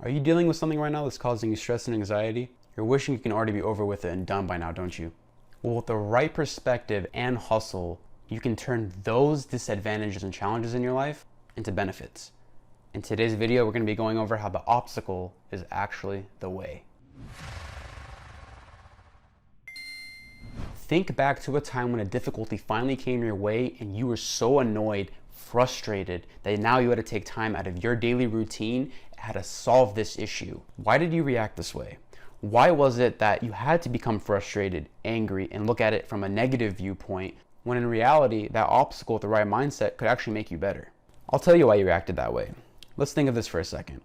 Are you dealing with something right now that's causing you stress and anxiety? You're wishing you can already be over with it and done by now, don't you? Well, with the right perspective and hustle, you can turn those disadvantages and challenges in your life into benefits. In today's video, we're going to be going over how the obstacle is actually the way. Think back to a time when a difficulty finally came your way and you were so annoyed, frustrated, that now you had to take time out of your daily routine how to solve this issue. Why did you react this way? Why was it that you had to become frustrated, angry, and look at it from a negative viewpoint when in reality that obstacle with the right mindset could actually make you better? I'll tell you why you reacted that way. Let's think of this for a second.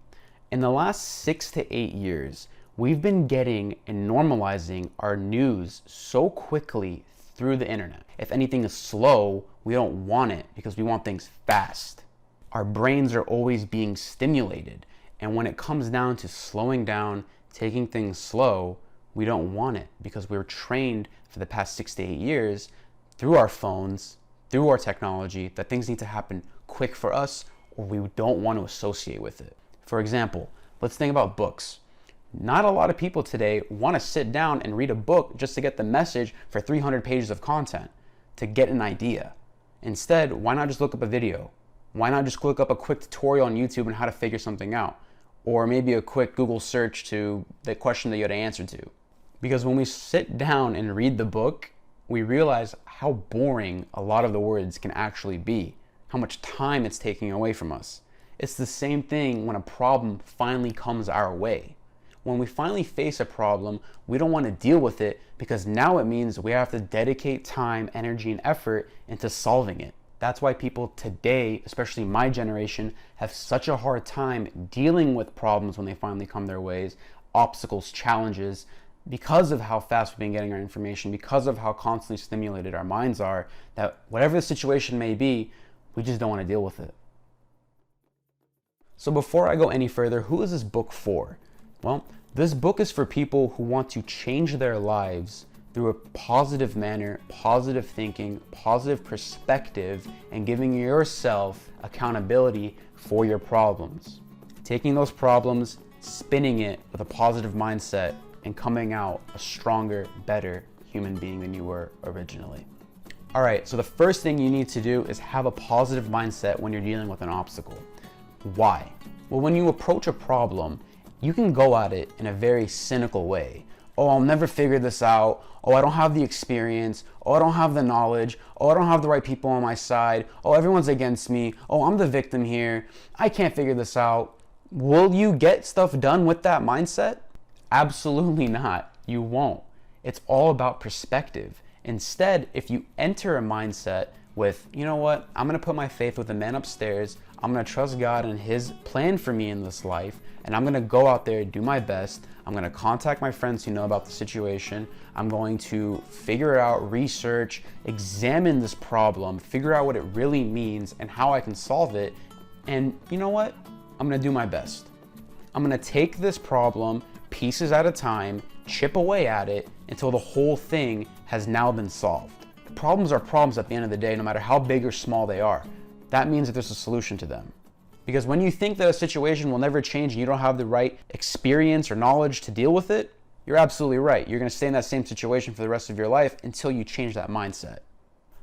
In the last 6 to 8 years, we've been getting and normalizing our news so quickly through the internet. If anything is slow, we don't want it because we want things fast. Our brains are always being stimulated. And when it comes down to slowing down, taking things slow, we don't want it because we were trained for the past 6 to 8 years through our phones, through our technology, that things need to happen quick for us or we don't want to associate with it. For example, let's think about books. Not a lot of people today want to sit down and read a book just to get the message for 300 pages of content, to get an idea. Instead, why not just look up a video? Why not just look up a quick tutorial on YouTube on how to figure something out? Or maybe a quick Google search to the question that you had to answer to. Because when we sit down and read the book, we realize how boring a lot of the words can actually be, how much time it's taking away from us. It's the same thing when a problem finally comes our way. When we finally face a problem, we don't want to deal with it because now it means we have to dedicate time, energy, and effort into solving it. That's why people today, especially my generation, have such a hard time dealing with problems when they finally come their ways, obstacles, challenges, because of how fast we've been getting our information, because of how constantly stimulated our minds are, that whatever the situation may be, we just don't want to deal with it. So before I go any further, who is this book for? Well, this book is for people who want to change their lives through a positive manner, positive thinking, positive perspective, and giving yourself accountability for your problems. Taking those problems, spinning it with a positive mindset, and coming out a stronger, better human being than you were originally. All right, so the first thing you need to do is have a positive mindset when you're dealing with an obstacle. Why? Well, when you approach a problem, you can go at it in a very cynical way. Oh, I'll never figure this out. Oh, I don't have the experience. Oh, I don't have the knowledge. Oh, I don't have the right people on my side. Oh, everyone's against me. Oh, I'm the victim here. I can't figure this out. Will you get stuff done with that mindset? Absolutely not. You won't. It's all about perspective. Instead, if you enter a mindset with, you know what, I'm going to put my faith with the man upstairs. I'm going to trust God and his plan for me in this life. And I'm going to go out there, do my best. I'm going to contact my friends who know about the situation. I'm going to figure out, research, examine this problem, figure out what it really means and how I can solve it. And you know what? I'm going to do my best. I'm going to take this problem pieces at a time, chip away at it until the whole thing has now been solved. Problems are problems at the end of the day, no matter how big or small they are. That means that there's a solution to them. Because when you think that a situation will never change and you don't have the right experience or knowledge to deal with it, you're absolutely right. You're going to stay in that same situation for the rest of your life until you change that mindset.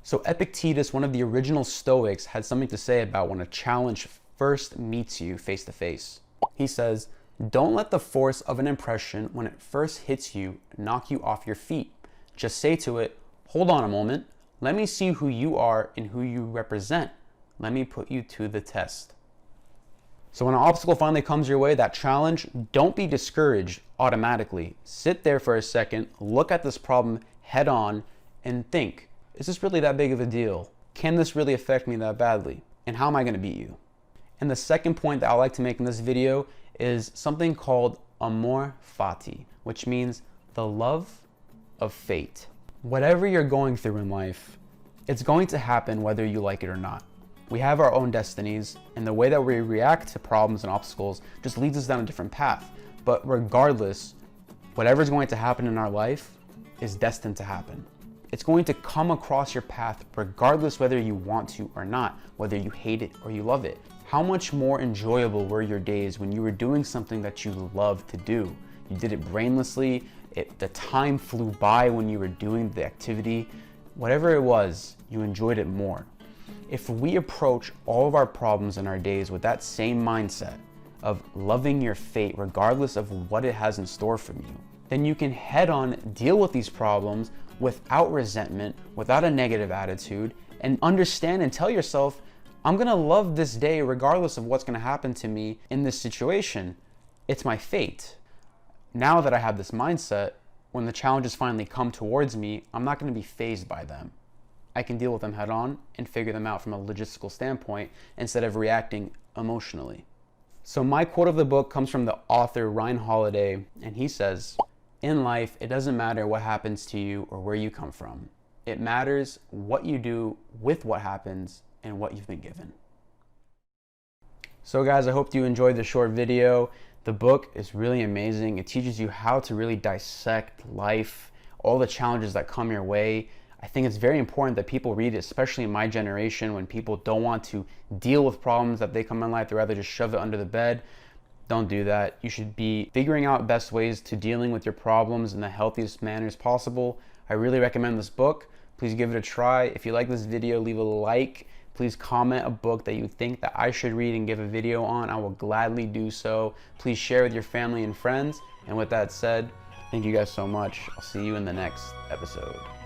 So Epictetus, one of the original Stoics, had something to say about when a challenge first meets you face to face. He says, "Don't let the force of an impression when it first hits you knock you off your feet. Just say to it, hold on a moment. Let me see who you are and who you represent. Let me put you to the test." So when an obstacle finally comes your way, that challenge, don't be discouraged automatically. Sit there for a second, look at this problem head on and think, is this really that big of a deal? Can this really affect me that badly? And how am I going to beat you? And the second point that I like to make in this video is something called amor fati, which means the love of fate. Whatever you're going through in life, it's going to happen whether you like it or not. We have our own destinies, and the way that we react to problems and obstacles just leads us down a different path. But regardless, whatever's going to happen in our life is destined to happen. It's going to come across your path regardless whether you want to or not, whether you hate it or you love it. How much more enjoyable were your days when you were doing something that you loved to do? You did it brainlessly, the time flew by when you were doing the activity. Whatever it was, you enjoyed it more. If we approach all of our problems in our days with that same mindset of loving your fate regardless of what it has in store for you, then you can head on deal with these problems without resentment, without a negative attitude, and understand and tell yourself, I'm gonna love this day regardless of what's gonna happen to me in this situation. It's my fate. Now that I have this mindset, when the challenges finally come towards me, I'm not gonna be fazed by them. I can deal with them head on and figure them out from a logistical standpoint instead of reacting emotionally. So my quote of the book comes from the author Ryan Holiday, and he says, "In life, it doesn't matter what happens to you or where you come from. It matters what you do with what happens and what you've been given." So guys, I hope you enjoyed the short video. The book is really amazing. It teaches you how to really dissect life, all the challenges that come your way. I think it's very important that people read it, especially in my generation when people don't want to deal with problems that they come in life. They'd rather just shove it under the bed. Don't do that. You should be figuring out best ways to dealing with your problems in the healthiest manners possible. I really recommend this book. Please give it a try. If you like this video, leave a like. Please comment a book that you think that I should read and give a video on. I will gladly do so. Please share with your family and friends. And with that said, thank you guys so much. I'll see you in the next episode.